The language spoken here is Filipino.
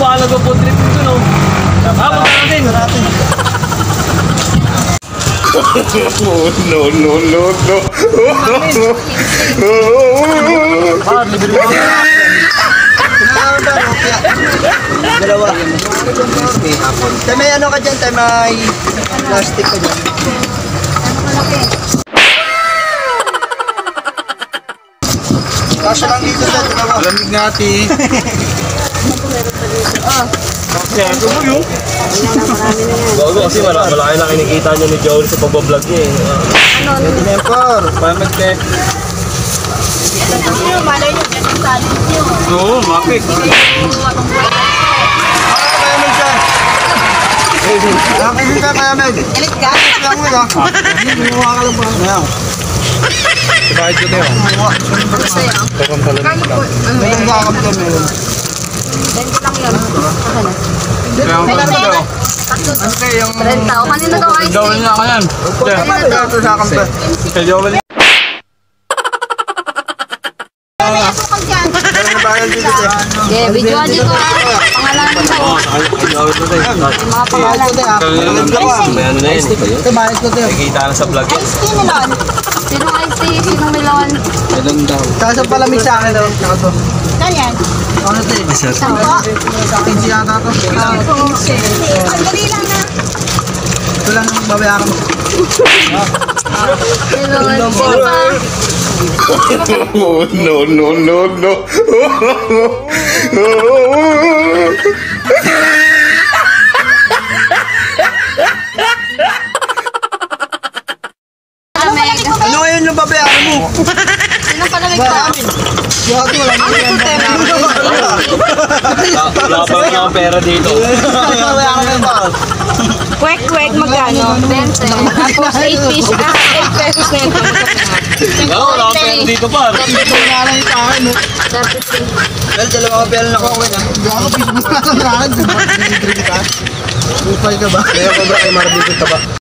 baka nag-po-trip dito, no? Magkano natin? No. Libre mo. Dalawa. Tayo may ano ka dyan, tayo may plastic ka dyan. Kasya lang dito sa dalawa. Lamig nga ate. Siyempre mo yun. Bago kasi malaki na kinikita niya ni Joel sa pagbablog niya eh. Ready na yung par. Pamagte. Malay nyo, ganun talent nyo. Oo, mapik. Kaya Meg dyan. Nakakibig ka kaya Meg. Galit ka? Kaya mo yun. Gumawa ka lang pa. Ayan. Bakit ko tayo? Sa'yo. Kaya po. Meron ka kami kami. Ganito lang yun. Kaya mo Pwede tayo. Tatlo. 30. O kanina daw ice Joel cream. na ka yan. Ito sa akin pa. Kay Joel. May asukal dyan. Meron na bayal dito eh. Yeah, videoan dito ha. Pangalanan mo. Yung mga pangalan. Ito ah. May ano na yun eh. Ito bayad ko ito. Nakikita na sa vlog. Ice tea melon. Sinong ice tea? Sinong melon? Kaso palamig sa akin daw. Nakato. Ganyan. Ano ito eh? Sampo. Hindi yata ito. Sandali lang na. Ito lang ang babayaran mo. Melon. Sino pa? No. Palamig. Ano ngayon yung babayaran mo? Sinong palamig pa? Gago lang. Ano ito, Teme? Wala pa rin ang pera dito. Babayaran mo ba? Kwek, magkano? 20. Tapos 8 fish. 8 pesos na ito. Wala akong pera dito pa. Ito nga lang yung akin. 33. Well, dalawang babayaran na ako. Gago, Facebook na lang sa akin. Upay ka ba? Kaya ko ba kay Marbito ka ba?